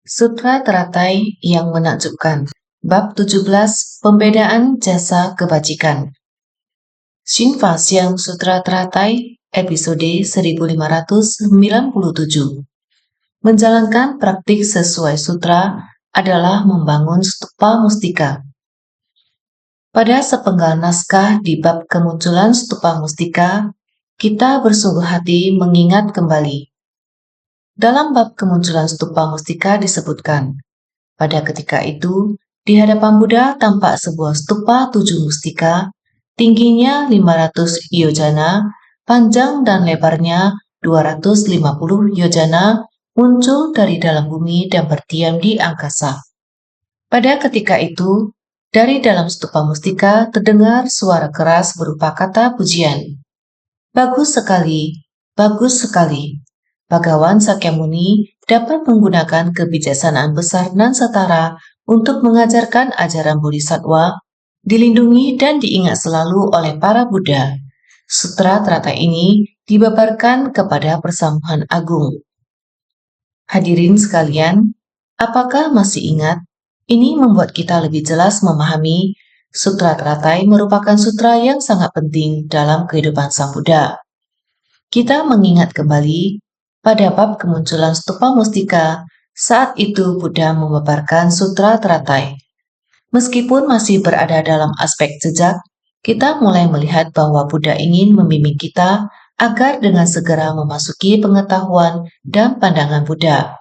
Sutra teratai yang menakjubkan. Bab 17, Pembedaan Jasa Kebajikan. Shinfasyang Sutra Teratai, episode 1597. Menjalankan praktik sesuai sutra adalah membangun stupa mustika. Pada sepenggal naskah di bab kemunculan stupa mustika, kita bersungguh hati mengingat kembali. Dalam bab kemunculan stupa mustika disebutkan, pada ketika itu, di hadapan Buddha tampak sebuah stupa 7 mustika, tingginya 500 yojana, panjang dan lebarnya 250 yojana, muncul dari dalam bumi dan berdiam di angkasa. Pada ketika itu, dari dalam stupa mustika terdengar suara keras berupa kata pujian. Bagus sekali, bagus sekali. Bhagawan Sakyamuni dapat menggunakan kebijaksanaan besar dan setara untuk mengajarkan ajaran Bodhisattva, dilindungi dan diingat selalu oleh para Buddha. Sutra teratai ini dibabarkan kepada persambuhan agung. Hadirin sekalian, apakah masih ingat? Ini membuat kita lebih jelas memahami Sutra teratai merupakan sutra yang sangat penting dalam kehidupan Sang Buddha. Kita mengingat kembali pada bab kemunculan stupa mustika, saat itu Buddha memaparkan sutra teratai. Meskipun masih berada dalam aspek jejak, kita mulai melihat bahwa Buddha ingin membimbing kita agar dengan segera memasuki pengetahuan dan pandangan Buddha.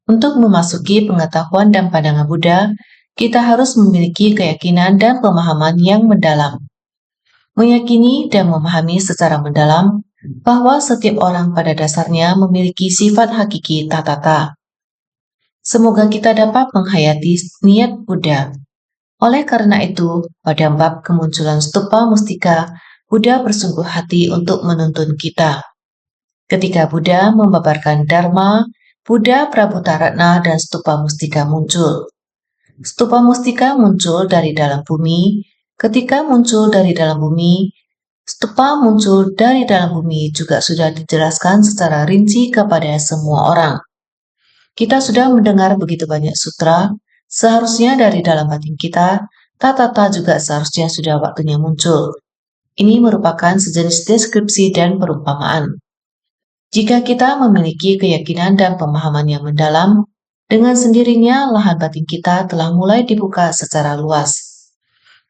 Untuk memasuki pengetahuan dan pandangan Buddha, kita harus memiliki keyakinan dan pemahaman yang mendalam. Meyakini dan memahami secara mendalam bahwa setiap orang pada dasarnya memiliki sifat hakiki tatata. Semoga kita dapat menghayati niat Buddha. Oleh karena itu, pada bab kemunculan stupa mustika, Buddha bersungguh hati untuk menuntun kita. Ketika Buddha membabarkan Dharma, Buddha Prabhutaratna dan stupa mustika muncul. Stupa mustika muncul dari dalam bumi. Ketika muncul dari dalam bumi, stupa muncul dari dalam bumi juga sudah dijelaskan secara rinci kepada semua orang. Kita sudah mendengar begitu banyak sutra, seharusnya dari dalam batin kita, tatata juga seharusnya sudah waktunya muncul. Ini merupakan sejenis deskripsi dan perumpamaan. Jika kita memiliki keyakinan dan pemahaman yang mendalam, dengan sendirinya lahan batin kita telah mulai dibuka secara luas.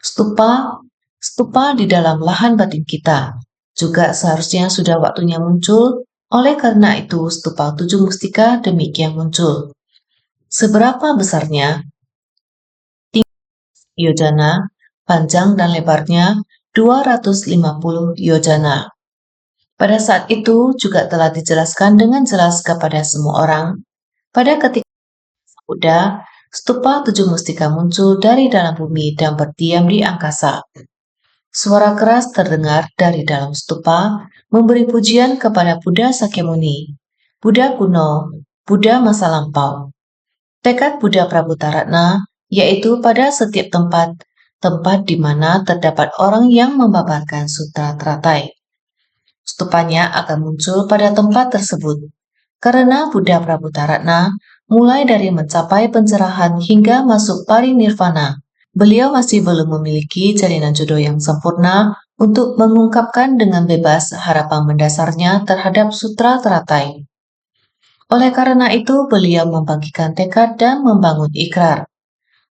Stupa di dalam lahan batin kita juga seharusnya sudah waktunya muncul, oleh karena itu stupa 7 mustika demikian muncul. Seberapa besarnya? Tinggi yojana, panjang dan lebarnya 250 yojana. Pada saat itu juga telah dijelaskan dengan jelas kepada semua orang. Pada ketika Buddha, stupa 7 mustika muncul dari dalam bumi dan berdiam di angkasa. Suara keras terdengar dari dalam stupa, memberi pujian kepada Buddha Sakyamuni, Buddha kuno, Buddha masa lampau. Tekad Buddha Prabhutaratna, yaitu pada setiap tempat di mana terdapat orang yang membabarkan sutra teratai. Stupanya akan muncul pada tempat tersebut, karena Buddha Prabhutaratna mulai dari mencapai pencerahan hingga masuk parinirvana. Beliau masih belum memiliki jalinan jodoh yang sempurna untuk mengungkapkan dengan bebas harapan mendasarnya terhadap sutra teratai. Oleh karena itu, beliau membagikan tekad dan membangun ikrar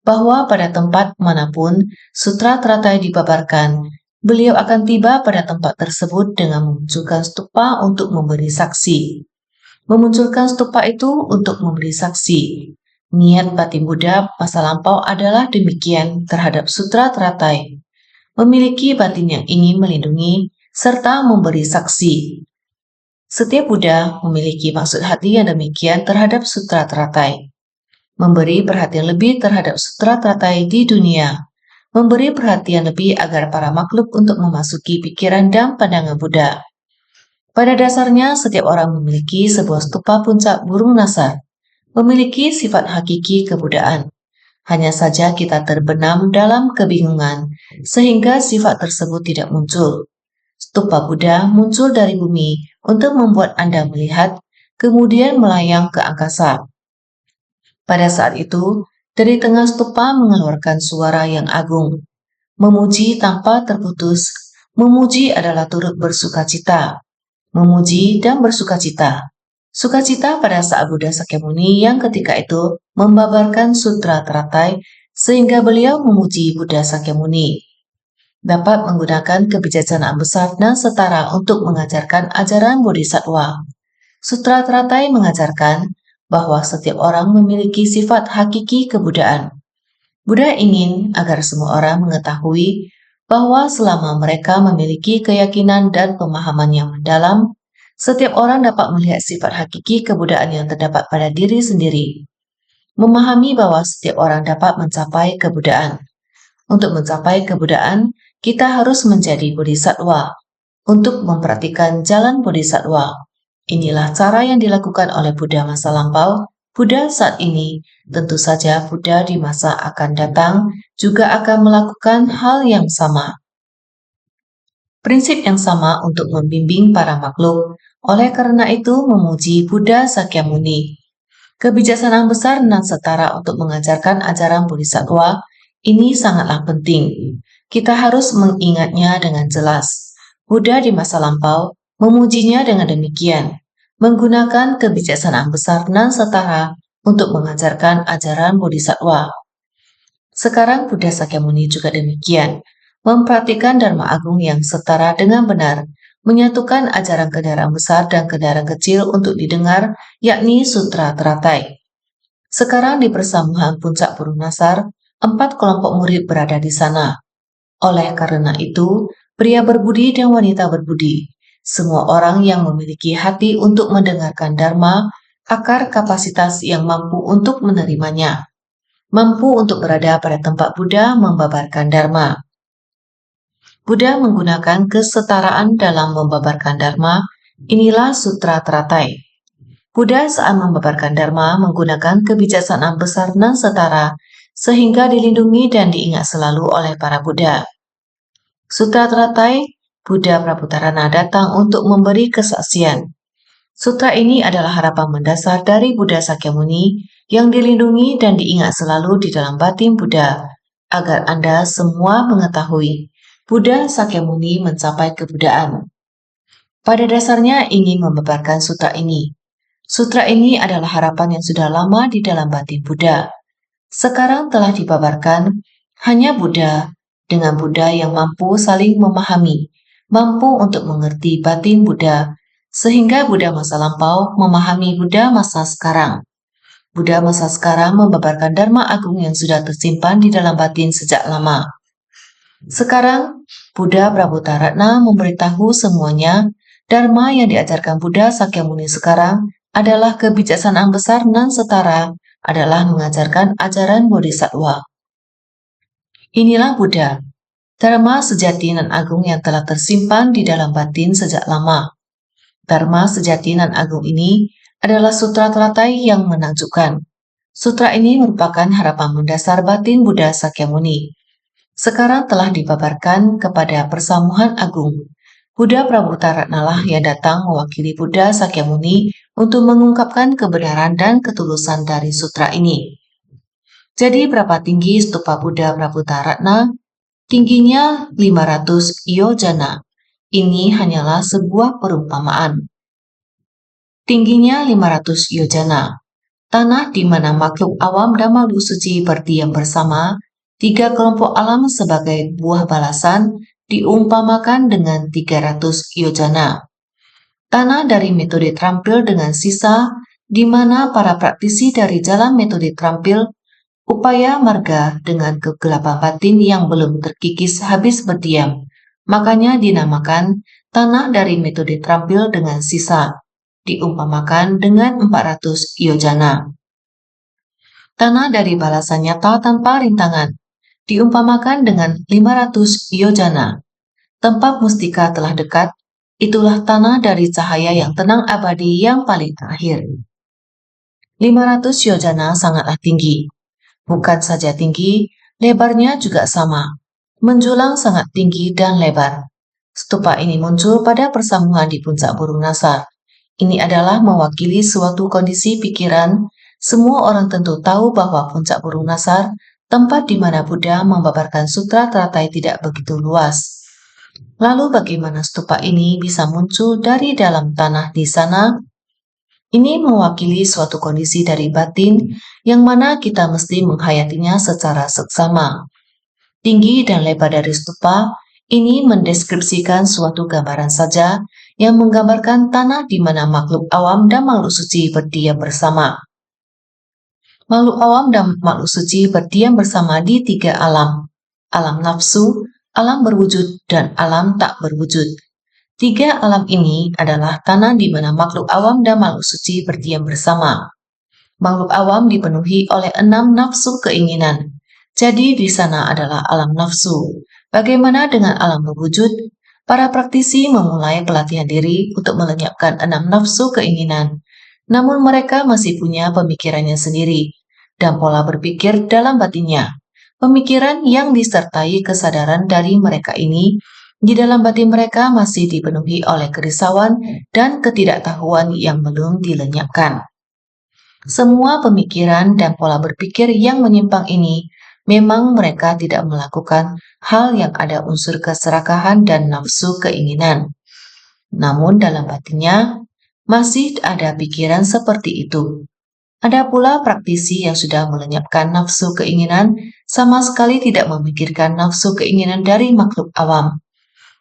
bahwa pada tempat manapun sutra teratai dibabarkan, beliau akan tiba pada tempat tersebut dengan memunculkan stupa untuk memberi saksi. Memunculkan stupa itu untuk memberi saksi. Niat batin Buddha masa lampau adalah demikian terhadap sutra teratai. Memiliki batin yang ingin melindungi serta memberi saksi. Setiap Buddha memiliki maksud hati yang demikian terhadap sutra teratai. Memberi perhatian lebih terhadap sutra teratai di dunia. Memberi perhatian lebih agar para makhluk untuk memasuki pikiran dan pandangan Buddha. Pada dasarnya, setiap orang memiliki sebuah stupa puncak burung nasar, memiliki sifat hakiki kebudaan. Hanya saja kita terbenam dalam kebingungan, sehingga sifat tersebut tidak muncul. Stupa Buddha muncul dari bumi untuk membuat Anda melihat, kemudian melayang ke angkasa. Pada saat itu, dari tengah stupa mengeluarkan suara yang agung. Memuji tanpa terputus. Memuji adalah turut bersukacita. Memuji dan bersukacita. Sukacita pada saat Buddha Sakyamuni yang ketika itu membabarkan sutra teratai sehingga beliau memuji Buddha Sakyamuni. Dapat menggunakan kebijaksanaan besar dan setara untuk mengajarkan ajaran Bodhisattva. Sutra teratai mengajarkan bahwa setiap orang memiliki sifat hakiki kebudaan. Buddha ingin agar semua orang mengetahui bahwa selama mereka memiliki keyakinan dan pemahaman yang mendalam, setiap orang dapat melihat sifat hakiki kebudaan yang terdapat pada diri sendiri. Memahami bahwa setiap orang dapat mencapai kebudaan. Untuk mencapai kebudaan, kita harus menjadi bodhisattva. Untuk mempraktikkan jalan bodhisattva, inilah cara yang dilakukan oleh Buddha masa lampau, Buddha saat ini, tentu saja Buddha di masa akan datang juga akan melakukan hal yang sama. Prinsip yang sama untuk membimbing para makhluk, oleh karena itu memuji Buddha Sakyamuni. Kebijaksanaan besar dan setara untuk mengajarkan ajaran Bodhisattva ini sangatlah penting. Kita harus mengingatnya dengan jelas. Buddha di masa lampau memujinya dengan demikian, menggunakan kebijaksanaan besar dan setara untuk mengajarkan ajaran Bodhisattva. Sekarang Buddha Sakyamuni juga demikian, mempraktikkan Dharma Agung yang setara dengan benar, menyatukan ajaran kendaraan besar dan kendaraan kecil untuk didengar, yakni Sutra Teratai. Sekarang di persamuhan Puncak Burung Nasar, 4 kelompok murid berada di sana. Oleh karena itu, pria berbudi dan wanita berbudi, semua orang yang memiliki hati untuk mendengarkan Dharma, akar kapasitas yang mampu untuk menerimanya, mampu untuk berada pada tempat Buddha membabarkan Dharma. Buddha menggunakan kesetaraan dalam membabarkan Dharma, inilah Sutra Teratai. Buddha saat membabarkan Dharma menggunakan kebijaksanaan besar dan setara, sehingga dilindungi dan diingat selalu oleh para Buddha. Sutra Teratai, Buddha Prabhutarana datang untuk memberi kesaksian. Sutra ini adalah harapan mendasar dari Buddha Sakyamuni yang dilindungi dan diingat selalu di dalam batin Buddha, agar Anda semua mengetahui Buddha Sakyamuni mencapai kebudaan. Pada dasarnya ingin membabarkan sutra ini. Sutra ini adalah harapan yang sudah lama di dalam batin Buddha. Sekarang telah dibabarkan, hanya Buddha dengan Buddha yang mampu saling memahami, mampu untuk mengerti batin Buddha, sehingga Buddha masa lampau memahami Buddha masa sekarang. Buddha masa sekarang membabarkan Dharma Agung yang sudah tersimpan di dalam batin sejak lama. Sekarang, Buddha Prabhutarana memberitahu semuanya, Dharma yang diajarkan Buddha Sakyamuni sekarang adalah kebijaksanaan besar dan setara, adalah mengajarkan ajaran Bodhisattva. Inilah Buddha, Dharma sejati dan agung yang telah tersimpan di dalam batin sejak lama. Dharma sejati dan agung ini adalah sutra teratai yang menakjubkan. Sutra ini merupakan harapan mendasar batin Buddha Sakyamuni. Sekarang telah dibabarkan kepada persamuhan agung. Buddha Prabhutarana lah yang datang mewakili Buddha Sakyamuni untuk mengungkapkan kebenaran dan ketulusan dari sutra ini. Jadi berapa tinggi stupa Buddha Prabhutarana? Tingginya 500 yojana. Ini hanyalah sebuah perumpamaan. Tingginya 500 yojana. Tanah di mana makhluk awam dan makhluk suci berdiam bersama, 3 kelompok alam sebagai buah balasan, diumpamakan dengan 300 yojana. Tanah dari metode terampil dengan sisa, di mana para praktisi dari jalan metode terampil, upaya marga dengan kegelapan batin yang belum terkikis habis berdiam, makanya dinamakan tanah dari metode terampil dengan sisa, diumpamakan dengan 400 yojana. Tanah dari balasan nyata tanpa rintangan, diumpamakan dengan 500 yojana. Tempat mustika telah dekat, itulah tanah dari cahaya yang tenang abadi yang paling terakhir. 500 yojana sangatlah tinggi. Bukan saja tinggi, lebarnya juga sama. Menjulang sangat tinggi dan lebar. Stupa ini muncul pada persamuhan di Puncak Burung Nasar. Ini adalah mewakili suatu kondisi pikiran Semua orang tentu tahu bahwa Puncak Burung Nasar, tempat di mana Buddha membabarkan sutra teratai, tidak begitu luas. Lalu bagaimana stupa ini bisa muncul dari dalam tanah di sana? Ini mewakili suatu kondisi dari batin yang mana kita mesti menghayatinya secara seksama. Tinggi dan lebar dari stupa ini mendeskripsikan suatu gambaran saja yang menggambarkan tanah di mana makhluk awam dan makhluk suci berdiam bersama. Makhluk awam dan makhluk suci berdiam bersama di tiga alam: alam nafsu, alam berwujud, dan alam tak berwujud. Tiga alam ini adalah tanah di mana makhluk awam dan makhluk suci berdiam bersama. Makhluk awam dipenuhi oleh 6 nafsu keinginan. Jadi di sana adalah alam nafsu. Bagaimana dengan alam berwujud? Para praktisi memulai pelatihan diri untuk melenyapkan 6 nafsu keinginan. Namun mereka masih punya pemikirannya sendiri dan pola berpikir dalam batinnya. Pemikiran yang disertai kesadaran dari mereka ini di dalam batin mereka masih dipenuhi oleh kerisauan dan ketidaktahuan yang belum dilenyapkan. Semua pemikiran dan pola berpikir yang menyimpang ini memang mereka tidak melakukan hal yang ada unsur keserakahan dan nafsu keinginan. Namun dalam batinnya masih ada pikiran seperti itu. Ada pula praktisi yang sudah melenyapkan nafsu keinginan, sama sekali tidak memikirkan nafsu keinginan dari makhluk awam.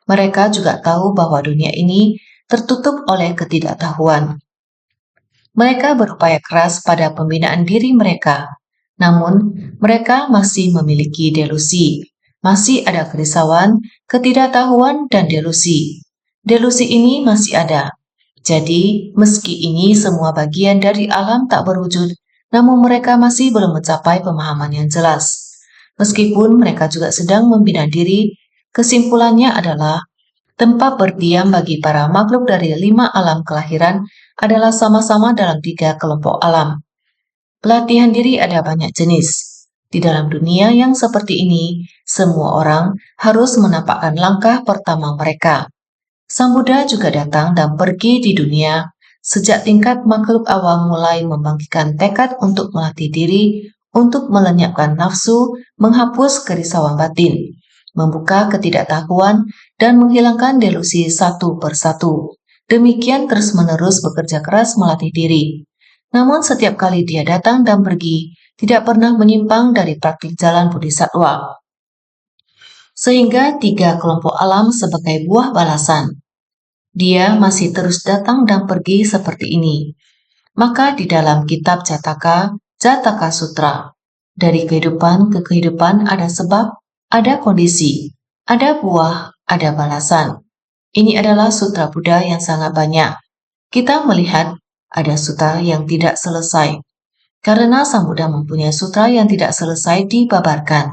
Mereka juga tahu bahwa dunia ini tertutup oleh ketidaktahuan. Mereka berupaya keras pada pembinaan diri mereka, namun mereka masih memiliki delusi. Masih ada kerisauan, ketidaktahuan, dan delusi. Delusi ini masih ada. Jadi, meski ini semua bagian dari alam tak berwujud, namun mereka masih belum mencapai pemahaman yang jelas. Meskipun mereka juga sedang membina diri, kesimpulannya adalah tempat berdiam bagi para makhluk dari 5 alam kelahiran adalah sama-sama dalam 3 kelompok alam. Pelatihan diri ada banyak jenis. Di dalam dunia yang seperti ini, semua orang harus menampakkan langkah pertama mereka. Sang Buddha juga datang dan pergi di dunia sejak tingkat makhluk awam mulai membangkitkan tekad untuk melatih diri, untuk melenyapkan nafsu, menghapus kerisauan batin, membuka ketidaktahuan, dan menghilangkan delusi satu persatu. Demikian terus-menerus bekerja keras melatih diri. Namun setiap kali dia datang dan pergi, tidak pernah menyimpang dari praktik jalan bodhisattva. Sehingga 3 kelompok alam sebagai buah balasan. Dia masih terus datang dan pergi seperti ini. Maka di dalam kitab Jataka Sutra, dari kehidupan ke kehidupan ada sebab, ada kondisi, ada buah, ada balasan. Ini adalah sutra Buddha yang sangat banyak. Kita melihat ada sutra yang tidak selesai. Karena Sang Buddha mempunyai sutra yang tidak selesai dibabarkan.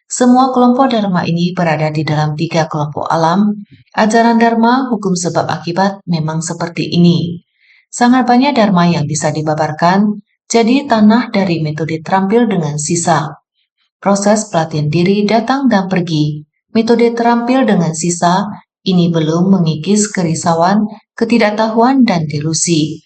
Semua kelompok dharma ini berada di dalam 3 kelompok alam. Ajaran dharma, hukum sebab akibat memang seperti ini. Sangat banyak dharma yang bisa dibabarkan, jadi tanah dari metode terampil dengan sisa. Proses pelatihan diri datang dan pergi. Metode terampil dengan sisa ini belum mengikis kerisauan, ketidaktahuan, dan delusi.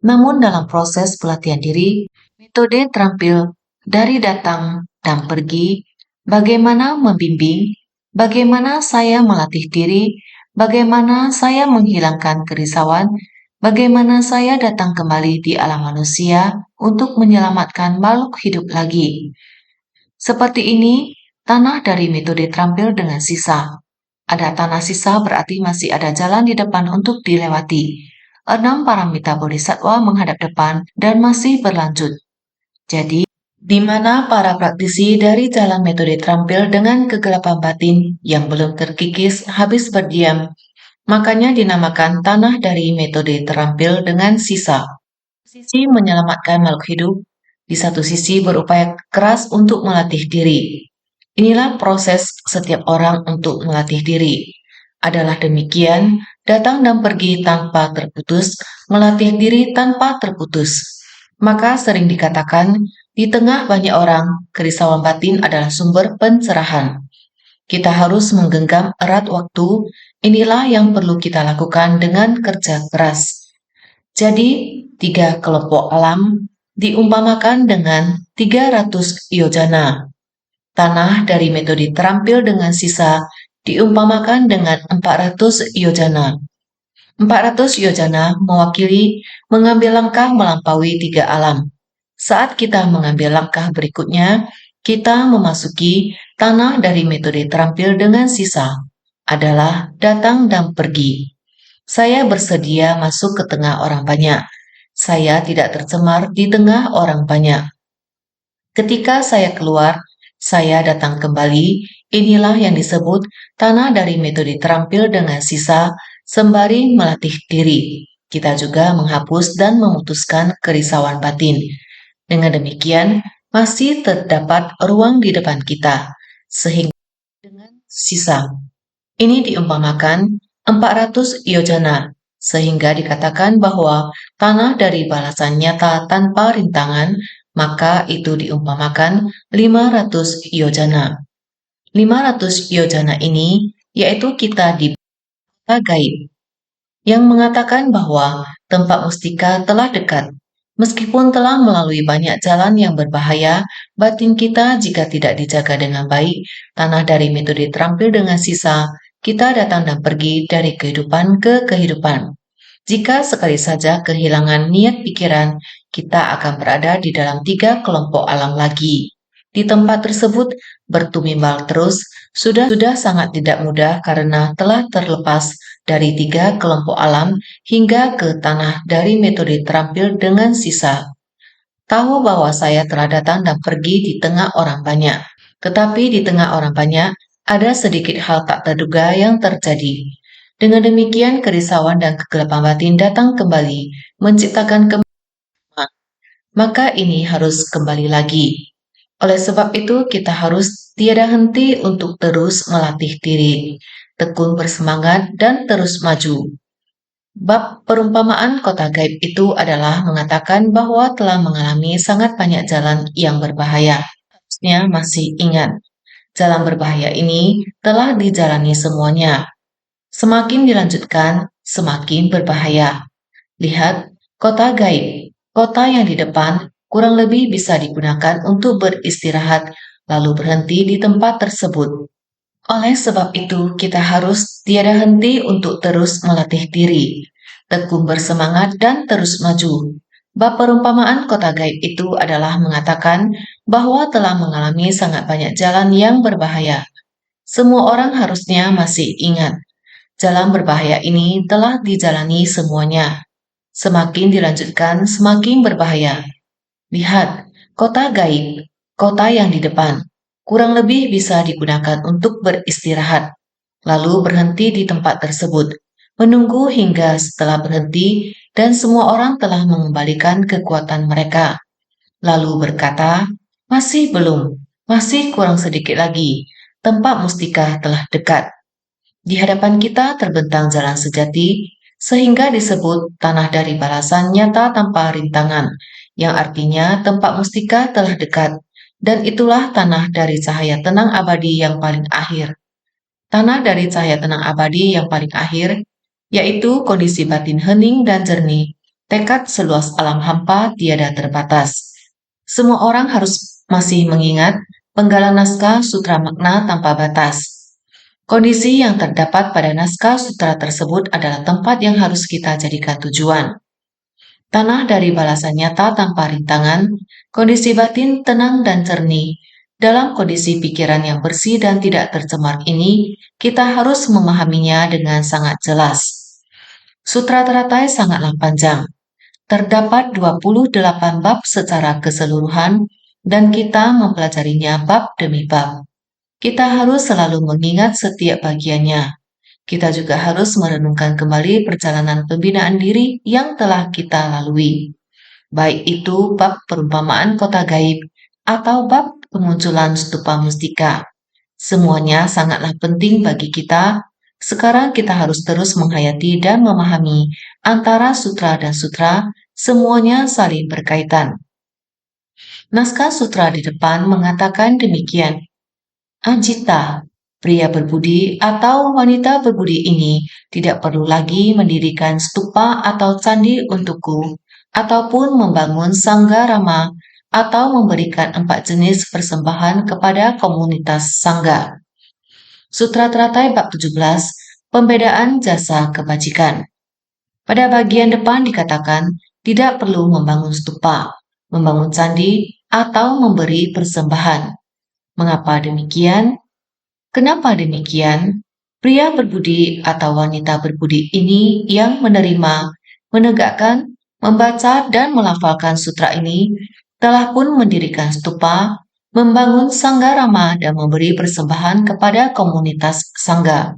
Namun dalam proses pelatihan diri, metode terampil dari datang dan pergi, bagaimana membimbing, bagaimana saya melatih diri, bagaimana saya menghilangkan kerisauan, bagaimana saya datang kembali di alam manusia untuk menyelamatkan makhluk hidup lagi. Seperti ini, tanah dari metode terampil dengan sisa. Ada tanah sisa berarti masih ada jalan di depan untuk dilewati. 6 paramita bodhisattva menghadap depan dan masih berlanjut. Jadi, di mana para praktisi dari jalan metode terampil dengan kegelapan batin yang belum terkikis habis berdiam, makanya dinamakan tanah dari metode terampil dengan sisa. Sisi menyelamatkan makhluk hidup, di satu sisi berupaya keras untuk melatih diri. Inilah proses setiap orang untuk melatih diri. Adalah demikian, datang dan pergi tanpa terputus, melatih diri tanpa terputus. Maka sering dikatakan, di tengah banyak orang, kerisauan batin adalah sumber pencerahan. Kita harus menggenggam erat waktu, inilah yang perlu kita lakukan dengan kerja keras. Jadi, 3 kelompok alam, diumpamakan dengan 300 yojana. Tanah dari metode terampil dengan sisa diumpamakan dengan 400 yojana. 400 yojana mewakili mengambil langkah melampaui 3 alam. Saat kita mengambil langkah berikutnya, kita memasuki tanah dari metode terampil dengan sisa adalah datang dan pergi. Saya bersedia masuk ke tengah orang banyak. Saya tidak tercemar di tengah orang banyak. Ketika saya keluar, saya datang kembali. Inilah yang disebut tanah dari metode terampil dengan sisa sembari melatih diri. Kita juga menghapus dan memutuskan kerisauan batin. Dengan demikian, masih terdapat ruang di depan kita, sehingga dengan sisa. Ini diumpamakan 400 yojana, sehingga dikatakan bahwa tanah dari balasan nyata tanpa rintangan, maka itu diumpamakan 500 yojana. 500 yojana ini yaitu kita di kota gaib, yang mengatakan bahwa tempat mustika telah dekat. Meskipun telah melalui banyak jalan yang berbahaya, batin kita jika tidak dijaga dengan baik, tanah dari metode terampil dengan sisa, kita datang dan pergi dari kehidupan ke kehidupan. Jika sekali saja kehilangan niat pikiran, kita akan berada di dalam 3 kelompok alam lagi. Di tempat tersebut bertumimbal terus sudah sangat tidak mudah karena telah terlepas dari 3 kelompok alam hingga ke tanah dari metode terampil dengan sisa. Tahu bahwa saya telah datang dan pergi di tengah orang banyak, tetapi di tengah orang banyak ada sedikit hal tak terduga yang terjadi. Dengan demikian kerisauan dan kegelapan batin datang kembali, menciptakan kemarahan. Maka ini harus kembali lagi. Oleh sebab itu kita harus tiada henti untuk terus melatih diri, tekun bersemangat dan terus maju. Bab perumpamaan kota gaib itu adalah mengatakan bahwa telah mengalami sangat banyak jalan yang berbahaya. Harusnya masih ingat, jalan berbahaya ini telah dijalani semuanya. Semakin dilanjutkan, semakin berbahaya. Lihat, kota gaib, kota yang di depan kurang lebih bisa digunakan untuk beristirahat, lalu berhenti di tempat tersebut. Oleh sebab itu, kita harus tiada henti untuk terus melatih diri, tekun bersemangat dan terus maju. Bab perumpamaan kota gaib itu adalah mengatakan bahwa telah mengalami sangat banyak jalan yang berbahaya. Semua orang harusnya masih ingat, jalan berbahaya ini telah dijalani semuanya. Semakin dilanjutkan, semakin berbahaya. Lihat, kota gaib, kota yang di depan, kurang lebih bisa digunakan untuk beristirahat, lalu berhenti di tempat tersebut, menunggu hingga setelah berhenti dan semua orang telah mengembalikan kekuatan mereka. Lalu berkata, masih belum, masih kurang sedikit lagi, tempat mustika telah dekat. Di hadapan kita terbentang jalan sejati, sehingga disebut tanah dari balasan nyata tanpa rintangan, yang artinya tempat mustika telah dekat, dan itulah tanah dari cahaya tenang abadi yang paling akhir. Tanah dari cahaya tenang abadi yang paling akhir, yaitu kondisi batin hening dan jernih, tekad seluas alam hampa tiada terbatas. Semua orang harus masih mengingat penggalan naskah sutra makna tanpa batas. Kondisi yang terdapat pada naskah sutra tersebut adalah tempat yang harus kita jadikan tujuan. Tanah dari balasan nyata tanpa rintangan, kondisi batin tenang dan jernih. Dalam kondisi pikiran yang bersih dan tidak tercemar ini, kita harus memahaminya dengan sangat jelas. Sutra teratai sangatlah panjang. Terdapat 28 bab secara keseluruhan dan kita mempelajarinya bab demi bab. Kita harus selalu mengingat setiap bagiannya. Kita juga harus merenungkan kembali perjalanan pembinaan diri yang telah kita lalui. Baik itu bab perumpamaan kota gaib atau bab kemunculan stupa mustika. Semuanya sangatlah penting bagi kita. Sekarang kita harus terus menghayati dan memahami antara sutra dan sutra, semuanya saling berkaitan. Naskah sutra di depan mengatakan demikian. Ajita, pria berbudi atau wanita berbudi ini tidak perlu lagi mendirikan stupa atau candi untukku. ataupun membangun sangga rama atau memberikan 4 jenis persembahan kepada komunitas sangga. Sutra Teratai bab 17, pembedaan jasa kebajikan. Pada bagian depan dikatakan tidak perlu membangun stupa, membangun candi, atau memberi persembahan. Mengapa demikian? Kenapa demikian? Pria berbudi atau wanita berbudi ini yang menerima, menegakkan, membaca, dan melafalkan sutra ini telah pun mendirikan stupa, membangun sangga rama, dan memberi persembahan kepada komunitas sangga.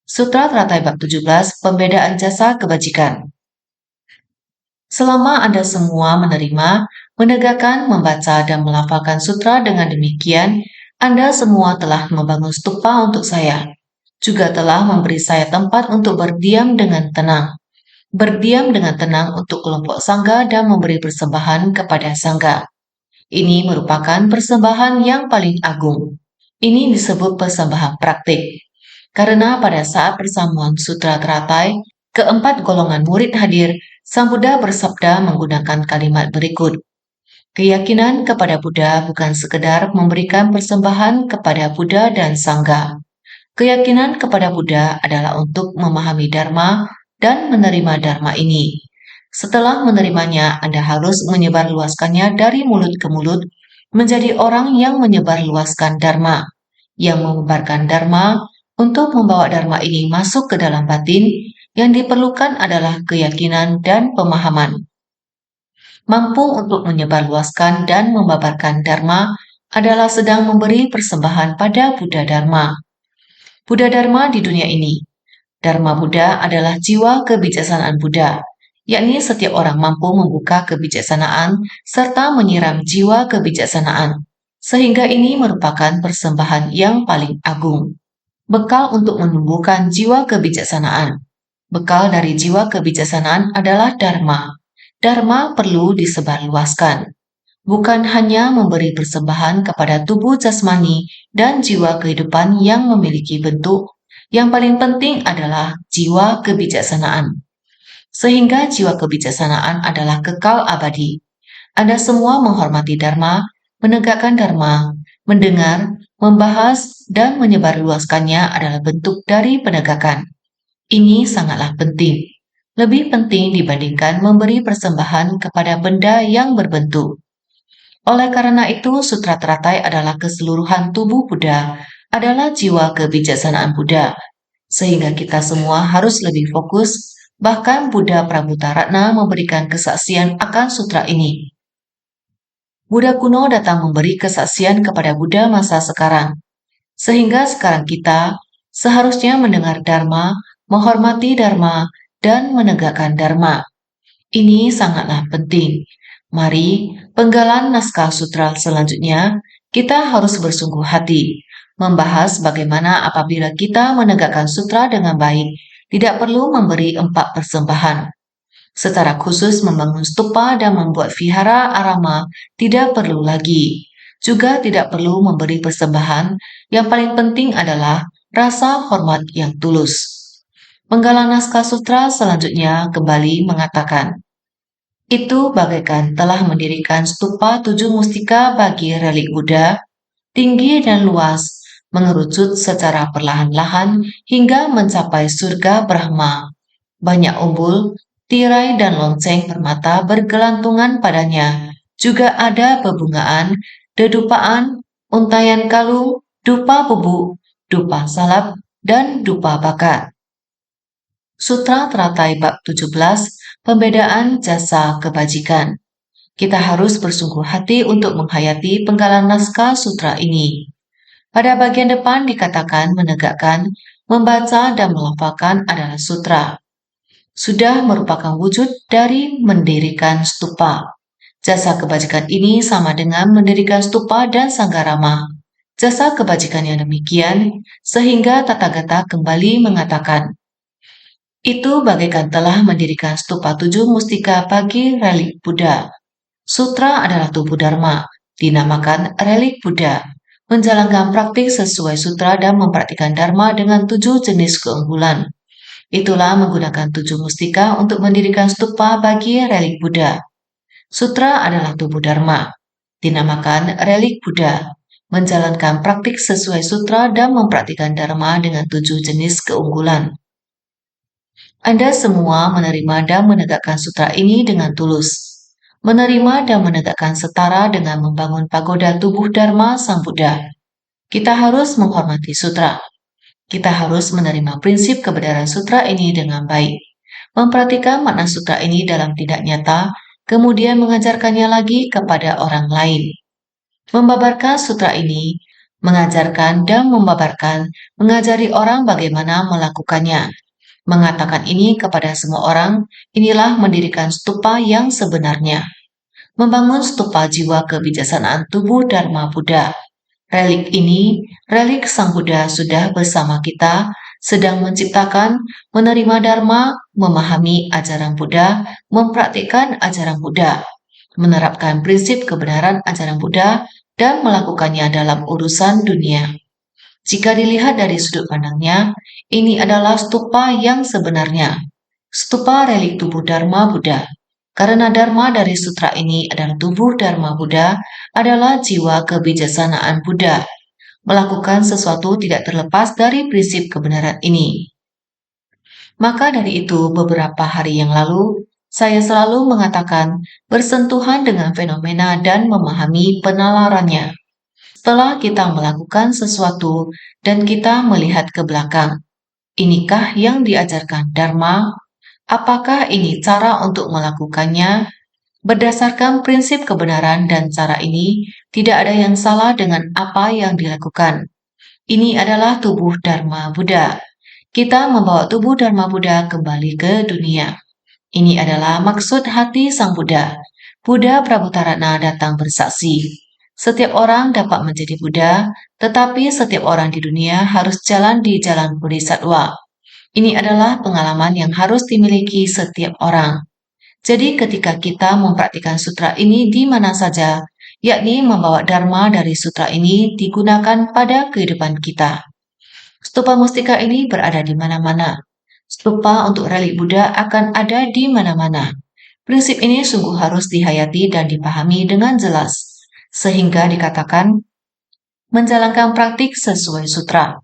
Sutra Teratai bab 17, pembedaan jasa kebajikan. Selama Anda semua menerima, menegakkan, membaca, dan melafalkan sutra dengan demikian, Anda semua telah membangun stupa untuk saya, juga telah memberi saya tempat untuk berdiam dengan tenang. Berdiam dengan tenang untuk kelompok sangga dan memberi persembahan kepada sangga. Ini merupakan persembahan yang paling agung. Ini disebut persembahan praktik. Karena pada saat persamuan Sutra Teratai, keempat golongan murid hadir, Sang Buddha bersabda menggunakan kalimat berikut. Keyakinan kepada Buddha bukan sekedar memberikan persembahan kepada Buddha dan Sangha. Keyakinan kepada Buddha adalah untuk memahami Dharma dan menerima Dharma ini. Setelah menerimanya, Anda harus menyebarluaskannya dari mulut ke mulut, menjadi orang yang menyebarluaskan Dharma, yang menyebarkan Dharma. Untuk membawa Dharma ini masuk ke dalam batin, yang diperlukan adalah keyakinan dan pemahaman. Mampu untuk menyebarluaskan dan membabarkan Dharma adalah sedang memberi persembahan pada Buddha Dharma. Buddha Dharma di dunia ini. Dharma Buddha adalah jiwa kebijaksanaan Buddha, yakni setiap orang mampu membuka kebijaksanaan serta menyiram jiwa kebijaksanaan, sehingga ini merupakan persembahan yang paling agung. Bekal untuk menumbuhkan jiwa kebijaksanaan. Bekal dari jiwa kebijaksanaan adalah Dharma. Dharma perlu disebarluaskan. Bukan hanya memberi persembahan kepada tubuh jasmani dan jiwa kehidupan yang memiliki bentuk, yang paling penting adalah jiwa kebijaksanaan. Sehingga jiwa kebijaksanaan adalah kekal abadi. Anda semua menghormati Dharma, menegakkan Dharma, mendengar, membahas, dan menyebarluaskannya adalah bentuk dari penegakan. Ini sangatlah penting. Lebih penting dibandingkan memberi persembahan kepada benda yang berbentuk. Oleh karena itu, Sutra Teratai adalah keseluruhan tubuh Buddha, adalah jiwa kebijaksanaan Buddha. Sehingga kita semua harus lebih fokus, bahkan Buddha Prabhutaratna memberikan kesaksian akan sutra ini. Buddha kuno datang memberi kesaksian kepada Buddha masa sekarang. Sehingga sekarang kita seharusnya mendengar Dharma, menghormati Dharma, dan menegakkan Dharma. Ini sangatlah penting. Mari, penggalan naskah sutra selanjutnya, kita harus bersungguh hati, membahas bagaimana apabila kita menegakkan sutra dengan baik, tidak perlu memberi 4 persembahan. Secara khusus membangun stupa dan membuat vihara arama tidak perlu lagi. Juga tidak perlu memberi persembahan, yang paling penting adalah rasa hormat yang tulus. Penggalan naskah sutra selanjutnya kembali mengatakan, itu bagaikan telah mendirikan stupa 7 mustika bagi relik Buddha, tinggi dan luas, mengerucut secara perlahan-lahan hingga mencapai surga Brahma. Banyak umbul, tirai dan lonceng permata bergelantungan padanya. Juga ada bebungaan, dedupaan, untayan kalung, dupa bubuk, dupa salap, dan dupa bakar. Sutra Teratai bab 17, pembedaan jasa kebajikan. Kita harus bersungguh hati untuk menghayati penggalan naskah sutra ini. Pada bagian depan dikatakan menegakkan, membaca, dan melafalkan adalah sutra. Sudah merupakan wujud dari mendirikan stupa. Jasa kebajikan ini sama dengan mendirikan stupa dan sanggarama. Jasa kebajikan yang demikian, sehingga Tathagata kembali mengatakan, itu bagaikan telah mendirikan stupa 7 mustika bagi relik Buddha. Sutra adalah tubuh Dharma, dinamakan relik Buddha. Menjalankan praktik sesuai sutra dan mempraktikkan Dharma dengan 7 jenis keunggulan. Itulah menggunakan 7 mustika untuk mendirikan stupa bagi relik Buddha. Sutra adalah tubuh Dharma, dinamakan relik Buddha, menjalankan praktik sesuai sutra dan mempraktikkan Dharma dengan 7 jenis keunggulan. Anda semua menerima dan menegakkan sutra ini dengan tulus. Menerima dan menegakkan setara dengan membangun pagoda tubuh Dharma Sang Buddha. Kita harus menghormati sutra. Kita harus menerima prinsip kebenaran sutra ini dengan baik. Memperhatikan makna sutra ini dalam tindak nyata, kemudian mengajarkannya lagi kepada orang lain. Membabarkan sutra ini, mengajarkan dan membabarkan, mengajari orang bagaimana melakukannya. Mengatakan ini kepada semua orang, inilah mendirikan stupa yang sebenarnya. Membangun stupa jiwa kebijaksanaan tubuh Dharma Buddha. Relik ini, relik Sang Buddha sudah bersama kita, sedang menciptakan, menerima Dharma, memahami ajaran Buddha, mempraktikkan ajaran Buddha, menerapkan prinsip kebenaran ajaran Buddha, dan melakukannya dalam urusan dunia. Jika dilihat dari sudut pandangnya, ini adalah stupa yang sebenarnya. Stupa relik tubuh Dharma Buddha. Karena Dharma dari sutra ini adalah tubuh Dharma Buddha, adalah jiwa kebijaksanaan Buddha. Melakukan sesuatu tidak terlepas dari prinsip kebenaran ini. Maka dari itu, beberapa hari yang lalu, saya selalu mengatakan bersentuhan dengan fenomena dan memahami penalarannya. Setelah kita melakukan sesuatu dan kita melihat ke belakang, inikah yang diajarkan Dharma? Apakah ini cara untuk melakukannya? Berdasarkan prinsip kebenaran dan cara ini, tidak ada yang salah dengan apa yang dilakukan. Ini adalah tubuh Dharma Buddha. Kita membawa tubuh Dharma Buddha kembali ke dunia. Ini adalah maksud hati Sang Buddha. Buddha Prabhutarana datang bersaksi. Setiap orang dapat menjadi Buddha, tetapi setiap orang di dunia harus jalan di jalan Bodhisattva. Ini adalah pengalaman yang harus dimiliki setiap orang. Jadi ketika kita mempraktikkan sutra ini di mana saja, yakni membawa Dharma dari sutra ini digunakan pada kehidupan kita. Stupa mustika ini berada di mana-mana. Stupa untuk relik Buddha akan ada di mana-mana. Prinsip ini sungguh harus dihayati dan dipahami dengan jelas, sehingga dikatakan menjalankan praktik sesuai sutra.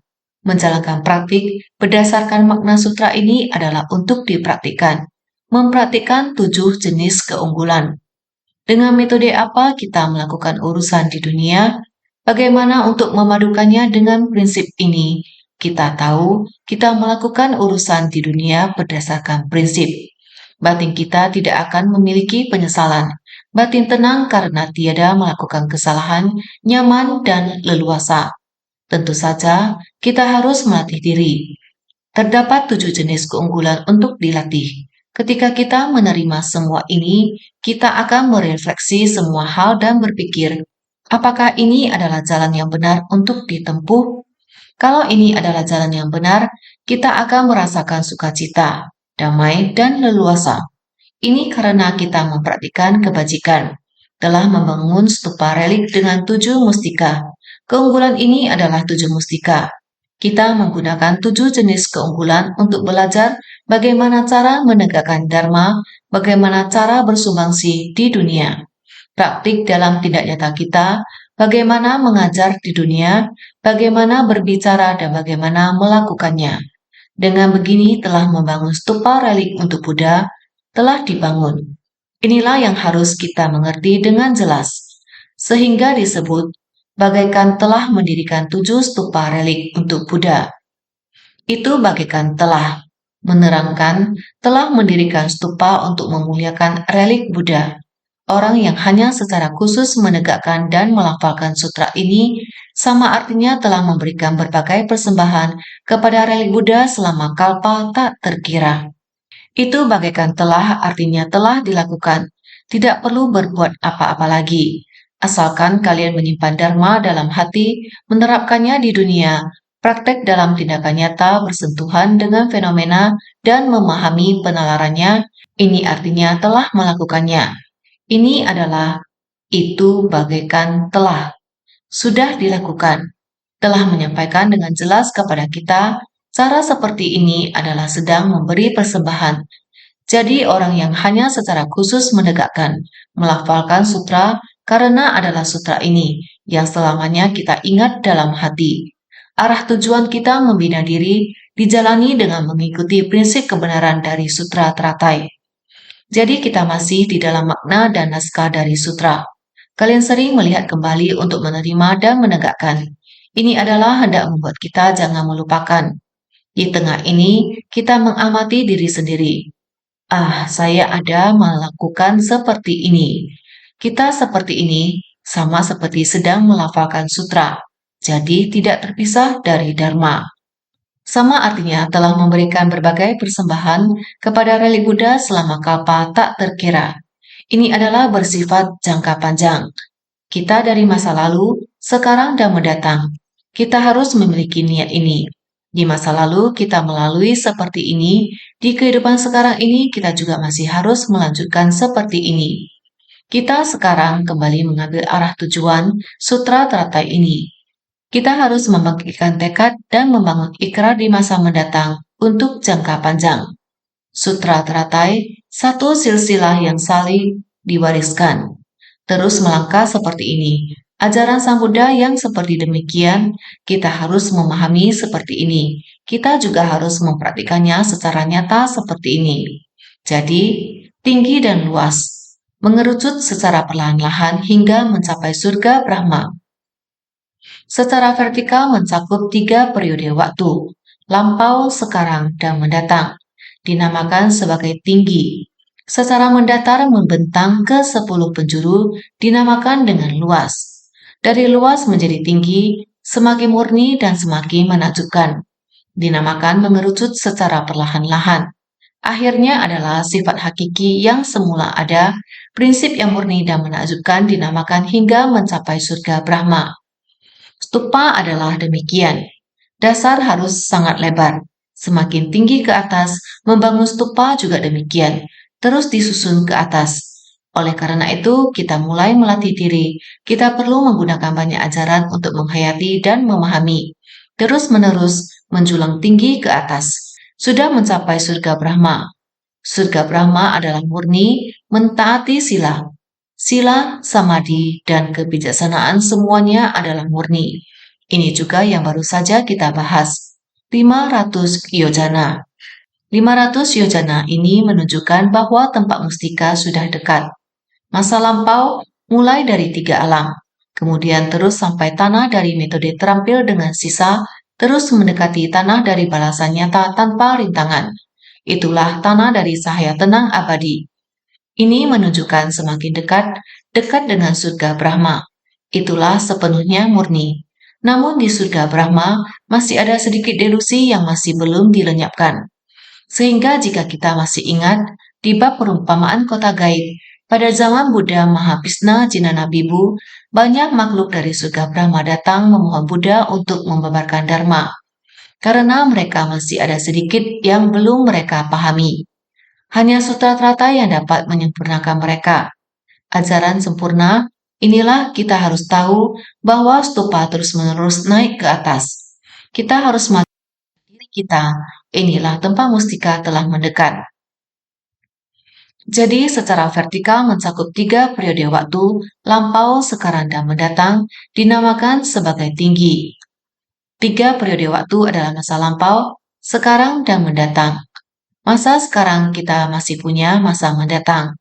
Menjalankan praktik berdasarkan makna sutra ini adalah untuk dipraktikkan. Mempraktikkan 7 jenis keunggulan. Dengan metode apa kita melakukan urusan di dunia? Bagaimana untuk memadukannya dengan prinsip ini? Kita tahu kita melakukan urusan di dunia berdasarkan prinsip. Batin kita tidak akan memiliki penyesalan. Batin tenang karena tiada melakukan kesalahan, nyaman dan leluasa. Tentu saja, kita harus melatih diri. Terdapat 7 jenis keunggulan untuk dilatih. Ketika kita menerima semua ini, kita akan merefleksi semua hal dan berpikir, apakah ini adalah jalan yang benar untuk ditempuh? Kalau ini adalah jalan yang benar, kita akan merasakan sukacita, damai, dan leluasa. Ini karena kita mempraktikkan kebajikan, telah membangun stupa relik dengan 7 mustika. Keunggulan ini adalah 7 mustika. Kita menggunakan 7 jenis keunggulan untuk belajar bagaimana cara menegakkan Dharma, bagaimana cara bersumbangsi di dunia. Praktik dalam tindak nyata kita, bagaimana mengajar di dunia, bagaimana berbicara dan bagaimana melakukannya. Dengan begini telah membangun stupa relik untuk Buddha, telah dibangun. Inilah yang harus kita mengerti dengan jelas, sehingga disebut bagaikan telah mendirikan 7 stupa relik untuk Buddha. Itu bagaikan telah menerangkan, telah mendirikan stupa untuk memuliakan relik Buddha. Orang yang hanya secara khusus menegakkan dan melafalkan sutra ini sama artinya telah memberikan berbagai persembahan kepada relik Buddha selama kalpa tak terkira. Itu bagaikan telah artinya telah dilakukan, tidak perlu berbuat apa-apa lagi. Asalkan kalian menyimpan Dharma dalam hati, menerapkannya di dunia, praktek dalam tindakan nyata bersentuhan dengan fenomena dan memahami penalarannya, ini artinya telah melakukannya. Ini adalah itu bagaikan telah. Sudah dilakukan. Telah menyampaikan dengan jelas kepada kita Cara seperti ini adalah sedang memberi persembahan. Jadi orang yang hanya secara khusus menegakkan, melafalkan sutra karena adalah sutra ini yang selamanya kita ingat dalam hati. Arah tujuan kita membina diri dijalani dengan mengikuti prinsip kebenaran dari sutra teratai. Jadi kita masih di dalam makna dan naskah dari sutra. Kalian sering melihat kembali untuk menerima dan menegakkan. Ini adalah hendak membuat kita jangan melupakan. Di tengah ini, kita mengamati diri sendiri. Ah, saya ada melakukan seperti ini. Kita seperti ini sama seperti sedang melafalkan sutra. Jadi tidak terpisah dari Dharma. Sama artinya telah memberikan berbagai persembahan kepada relik Buddha selama kalpa tak terkira. Ini adalah bersifat jangka panjang. Kita dari masa lalu, sekarang dan mendatang. Kita harus memiliki niat ini. Di masa lalu kita melalui seperti ini, di kehidupan sekarang ini kita juga masih harus melanjutkan seperti ini. Kita sekarang kembali mengambil arah tujuan sutra teratai ini. Kita harus membangkitkan tekad dan membangun ikrar di masa mendatang untuk jangka panjang. Sutra teratai, satu silsilah yang saling diwariskan. Terus melangkah seperti ini. Ajaran Sang Buddha yang seperti demikian, kita harus memahami seperti ini. Kita juga harus mempraktikannya secara nyata seperti ini. Jadi, tinggi dan luas, mengerucut secara perlahan-lahan hingga mencapai surga Brahma. Secara vertikal mencakup 3 periode waktu, lampau, sekarang, dan mendatang. Dinamakan sebagai tinggi. Secara mendatar membentang ke 10 penjuru dinamakan dengan luas. Dari luas menjadi tinggi, semakin murni dan semakin menakjubkan. Dinamakan mengerucut secara perlahan-lahan. Akhirnya adalah sifat hakiki yang semula ada, prinsip yang murni dan menakjubkan dinamakan hingga mencapai surga Brahma. Stupa adalah demikian. Dasar harus sangat lebar. Semakin tinggi ke atas, membangun stupa juga demikian. Terus disusun ke atas. Oleh karena itu, kita mulai melatih diri. Kita perlu menggunakan banyak ajaran untuk menghayati dan memahami. Terus-menerus menjulang tinggi ke atas. Sudah mencapai surga Brahma. Surga Brahma adalah murni, mentaati sila. Sila, samadhi, dan kebijaksanaan semuanya adalah murni. Ini juga yang baru saja kita bahas. 500 yojana. 500 yojana ini menunjukkan bahwa tempat mustika sudah dekat. Masa lampau mulai dari 3 alam, kemudian terus sampai tanah dari metode terampil dengan sisa, terus mendekati tanah dari balasan nyata tanpa rintangan. Itulah tanah dari cahaya tenang abadi. Ini menunjukkan semakin dekat dengan surga Brahma. Itulah sepenuhnya murni. Namun di surga Brahma masih ada sedikit delusi yang masih belum dilenyapkan. Sehingga jika kita masih ingat di bab perumpamaan kota gaib, pada zaman Buddha Mahapisna Jinana Bibu, banyak makhluk dari surga Brahma datang memohon Buddha untuk membabarkan Dharma. Karena mereka masih ada sedikit yang belum mereka pahami. Hanya sutra teratai yang dapat menyempurnakan mereka. Ajaran sempurna, inilah kita harus tahu bahwa stupa terus-menerus naik ke atas. Kita harus melihat diri kita, inilah tempat mustika telah mendekat. Jadi secara vertikal mencakup 3 periode waktu, lampau, sekarang, dan mendatang, dinamakan sebagai tinggi. 3 periode waktu adalah masa lampau, sekarang, dan mendatang. Masa sekarang kita masih punya masa mendatang.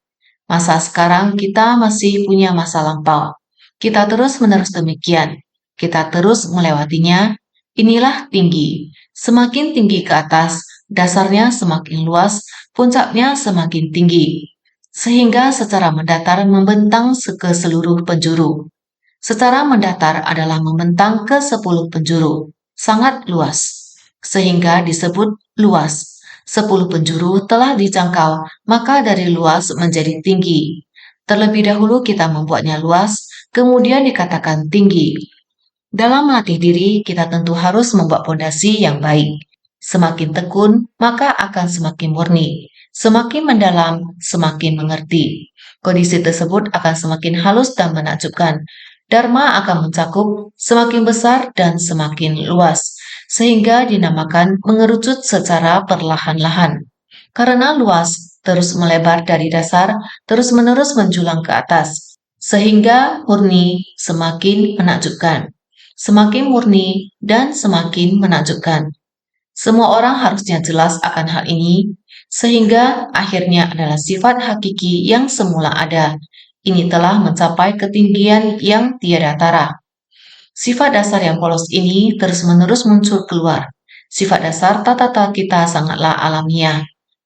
Masa sekarang kita masih punya masa lampau. Kita terus-menerus demikian. Kita terus melewatinya. Inilah tinggi. Semakin tinggi ke atas, dasarnya semakin luas, puncaknya semakin tinggi. Sehingga secara mendatar membentang ke seluruh penjuru. Secara mendatar adalah membentang ke 10 penjuru. Sangat luas. Sehingga disebut luas. 10 penjuru telah dijangkau, maka dari luas menjadi tinggi. Terlebih dahulu kita membuatnya luas, kemudian dikatakan tinggi. Dalam melatih diri, kita tentu harus membuat fondasi yang baik. Semakin tekun, maka akan semakin murni. Semakin mendalam, semakin mengerti. Kondisi tersebut akan semakin halus dan menakjubkan. Dharma akan mencakup semakin besar dan semakin luas. sehingga dinamakan mengerucut secara perlahan-lahan. Karena luas, terus melebar dari dasar, terus-menerus menjulang ke atas, sehingga murni semakin menakjubkan. Semakin murni dan semakin menakjubkan. Semua orang harusnya jelas akan hal ini, sehingga akhirnya adalah sifat hakiki yang semula ada. Ini telah mencapai ketinggian yang tiada tara. Sifat dasar yang polos ini terus-menerus muncul keluar. Sifat dasar tata kita sangatlah alamiah.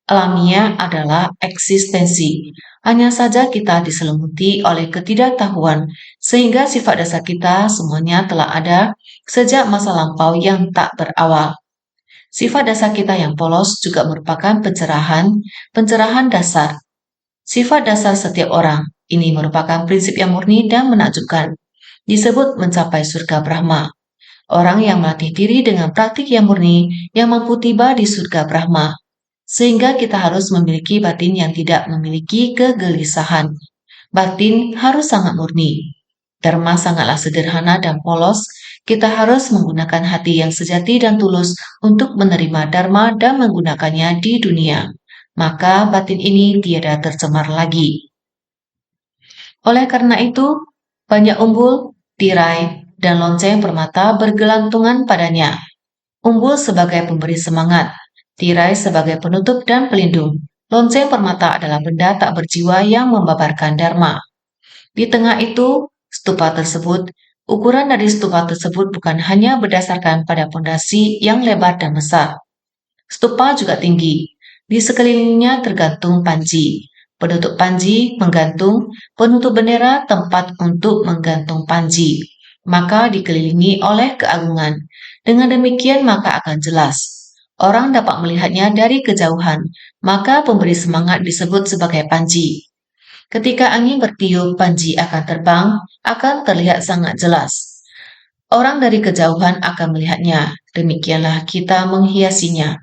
Alamiah adalah eksistensi. Hanya saja kita diselimuti oleh ketidaktahuan, sehingga sifat dasar kita semuanya telah ada sejak masa lampau yang tak berawal. Sifat dasar kita yang polos juga merupakan pencerahan dasar. Sifat dasar setiap orang ini merupakan prinsip yang murni dan menakjubkan. Disebut mencapai surga Brahma. Orang yang melatih diri dengan praktik yang murni yang mampu tiba di surga Brahma. Sehingga kita harus memiliki batin yang tidak memiliki kegelisahan. Batin harus sangat murni. Dharma sangatlah sederhana dan polos. Kita harus menggunakan hati yang sejati dan tulus untuk menerima Dharma dan menggunakannya di dunia. Maka batin ini tiada tercemar lagi. Oleh karena itu, banyak umbul, tirai, dan lonceng permata bergelantungan padanya. Umbul sebagai pemberi semangat, tirai sebagai penutup dan pelindung. Lonceng permata adalah benda tak berjiwa yang membabarkan Dharma. Di tengah itu, stupa tersebut, ukuran dari stupa tersebut bukan hanya berdasarkan pada pondasi yang lebar dan besar. Stupa juga tinggi. Di sekelilingnya tergantung panji. Penutup panji menggantung, penutup bendera tempat untuk menggantung panji. Maka dikelilingi oleh keagungan. Dengan demikian maka akan jelas. Orang dapat melihatnya dari kejauhan, maka pemberi semangat disebut sebagai panji. Ketika angin bertiup, panji akan terbang, akan terlihat sangat jelas. Orang dari kejauhan akan melihatnya, demikianlah kita menghiasinya.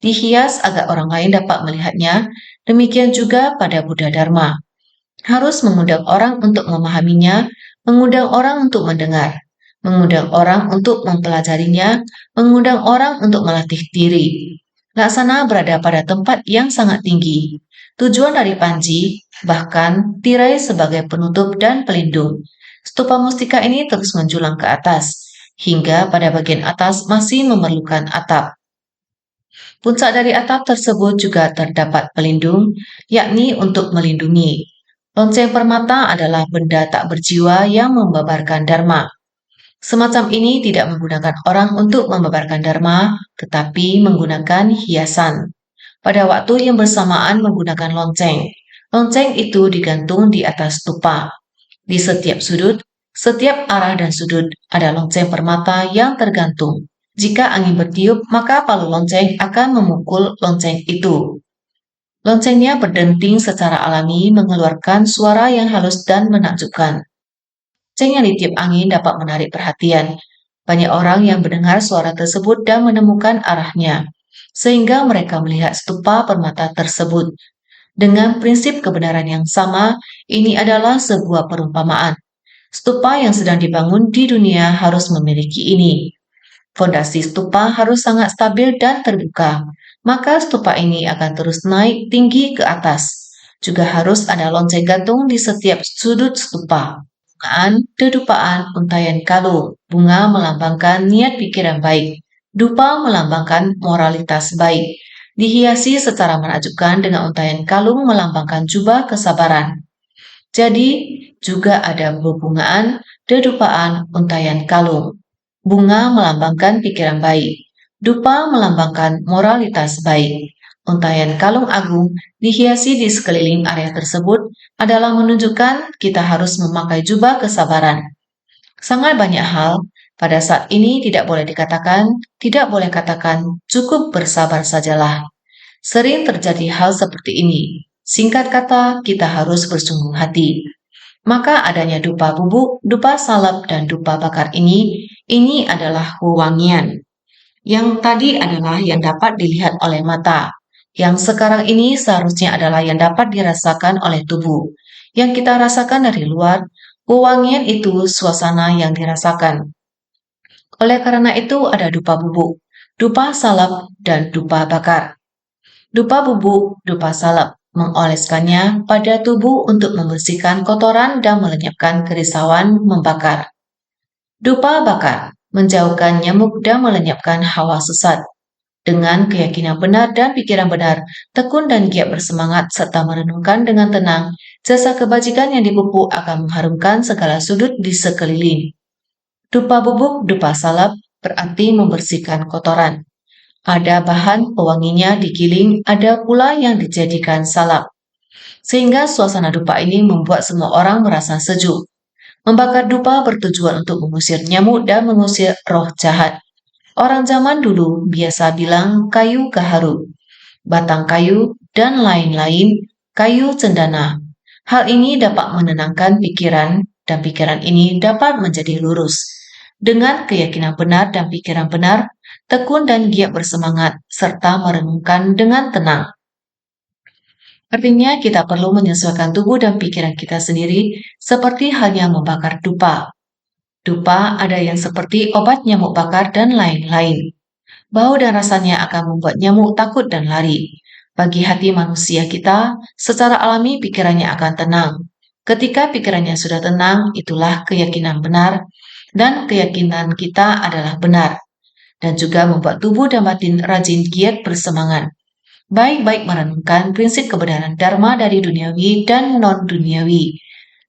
Dihias agar orang lain dapat melihatnya, demikian juga pada Buddha Dharma. Harus mengundang orang untuk memahaminya, mengundang orang untuk mendengar, mengundang orang untuk mempelajarinya, mengundang orang untuk melatih diri. Laksana berada pada tempat yang sangat tinggi. Tujuan dari panji, bahkan tirai sebagai penutup dan pelindung. Stupa mustika ini terus menjulang ke atas, hingga pada bagian atas masih memerlukan atap. Puncak dari atap tersebut juga terdapat pelindung, yakni untuk melindungi. Lonceng permata adalah benda tak berjiwa yang membabarkan Dharma. Semacam ini tidak menggunakan orang untuk membabarkan Dharma, tetapi menggunakan hiasan. Pada waktu yang bersamaan menggunakan lonceng. Lonceng itu digantung di atas stupa. Di setiap sudut, setiap arah dan sudut ada lonceng permata yang tergantung. Jika angin bertiup, maka palu lonceng akan memukul lonceng itu. Loncengnya berdenting secara alami mengeluarkan suara yang halus dan menakjubkan. Lonceng yang ditiup angin dapat menarik perhatian. Banyak orang yang mendengar suara tersebut dan menemukan arahnya, sehingga mereka melihat stupa permata tersebut. Dengan prinsip kebenaran yang sama, ini adalah sebuah perumpamaan. Stupa yang sedang dibangun di dunia harus memiliki ini. Fondasi stupa harus sangat stabil dan terbuka, maka stupa ini akan terus naik tinggi ke atas. Juga harus ada lonceng gantung di setiap sudut stupa. Bungaan, dedupaan, untayan kalung. Bunga melambangkan niat pikiran baik. Dupa melambangkan moralitas baik. Dihiasi secara menakjubkan dengan untayan kalung melambangkan jubah kesabaran. Jadi, juga ada bebungaan, dedupaan, untayan kalung. Bunga melambangkan pikiran baik. Dupa melambangkan moralitas baik. Untayan kalung agung dihiasi di sekeliling area tersebut adalah menunjukkan kita harus memakai jubah kesabaran. Sangat banyak hal pada saat ini tidak boleh katakan, cukup bersabar sajalah. Sering terjadi hal seperti ini. Singkat kata, kita harus bersungguh hati. Maka adanya dupa bubuk, dupa salep, dan dupa bakar ini adalah wewangian. Yang tadi adalah yang dapat dilihat oleh mata. Yang sekarang ini seharusnya adalah yang dapat dirasakan oleh tubuh. Yang kita rasakan dari luar, wewangian itu suasana yang dirasakan. Oleh karena itu ada dupa bubuk. dupa salep, dan dupa bakar. Dupa bubuk, dupa salep, mengoleskannya pada tubuh untuk membersihkan kotoran dan melenyapkan kerisauan membakar. Dupa bakar, menjauhkan nyamuk dan melenyapkan hawa sesat. Dengan keyakinan benar dan pikiran benar, tekun dan giat bersemangat serta merenungkan dengan tenang, jasa kebajikan yang dipupuk akan mengharumkan segala sudut di sekeliling. Dupa bubuk, dupa salep berarti membersihkan kotoran. Ada bahan pewanginya digiling, ada pula yang dijadikan salep. Sehingga suasana dupa ini membuat semua orang merasa sejuk. Membakar dupa bertujuan untuk mengusir nyamuk dan mengusir roh jahat. Orang zaman dulu biasa bilang kayu gaharu, batang kayu, dan lain-lain, kayu cendana. Hal ini dapat menenangkan pikiran, dan pikiran ini dapat menjadi lurus. Dengan keyakinan benar dan pikiran benar, tekun dan giat bersemangat, serta merenungkan dengan tenang. Artinya kita perlu menyesuaikan tubuh dan pikiran kita sendiri seperti halnya membakar dupa. Dupa ada yang seperti obat nyamuk bakar dan lain-lain. Bau dan rasanya akan membuat nyamuk takut dan lari. Bagi hati manusia kita, secara alami pikirannya akan tenang. Ketika pikirannya sudah tenang, itulah keyakinan benar, dan keyakinan kita adalah benar, dan juga membuat tubuh dan batin rajin giat bersemangat. Baik-baik merenungkan prinsip kebenaran Dharma dari duniawi dan non-duniawi.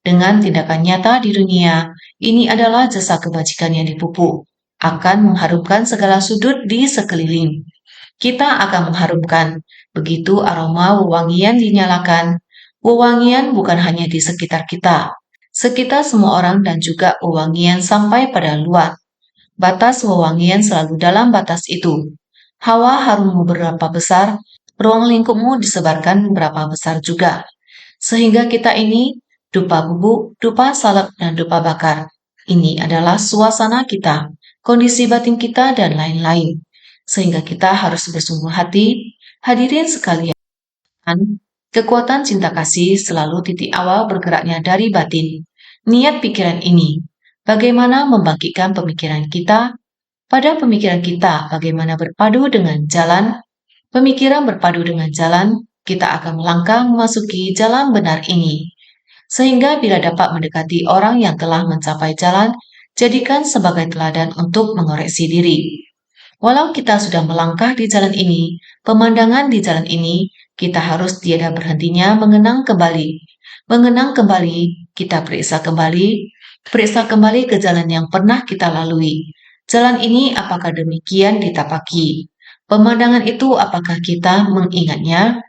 Dengan tindakan nyata di dunia, ini adalah jasa kebajikan yang dipupuk, akan mengharumkan segala sudut di sekeliling. Kita akan mengharumkan, begitu aroma wewangian dinyalakan. Wewangian bukan hanya di sekitar kita semua orang dan juga wewangian sampai pada luar. Batas wewangian selalu dalam batas itu. Hawa harummu berapa besar, ruang lingkupmu disebarkan berapa besar juga. Sehingga kita ini dupa bubuk, dupa salep, dan dupa bakar. Ini adalah suasana kita, kondisi batin kita, dan lain-lain. Sehingga kita harus bersungguh hati, hadirin sekalian. Kekuatan cinta kasih selalu titik awal bergeraknya dari batin. Niat pikiran ini, bagaimana membangkitkan pemikiran kita, pada pemikiran kita bagaimana berpadu dengan jalan, pemikiran berpadu dengan jalan, kita akan melangkah memasuki jalan benar ini. Sehingga bila dapat mendekati orang yang telah mencapai jalan, jadikan sebagai teladan untuk mengoreksi diri. Walau kita sudah melangkah di jalan ini, pemandangan di jalan ini, kita harus tiada berhentinya mengenang kembali. Mengenang kembali, kita periksa kembali ke jalan yang pernah kita lalui. Jalan ini apakah demikian ditapaki? Pemandangan itu apakah kita mengingatnya?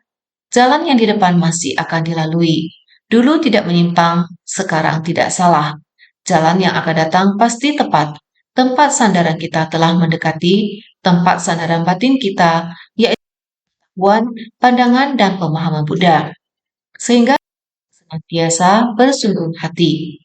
Jalan yang di depan masih akan dilalui. Dulu tidak menyimpang, sekarang tidak salah. Jalan yang akan datang pasti tepat. Tempat sandaran kita telah mendekati, tempat sandaran batin kita, yaitu pandangan dan pemahaman Buddha. Sehingga senantiasa bersungguh hati.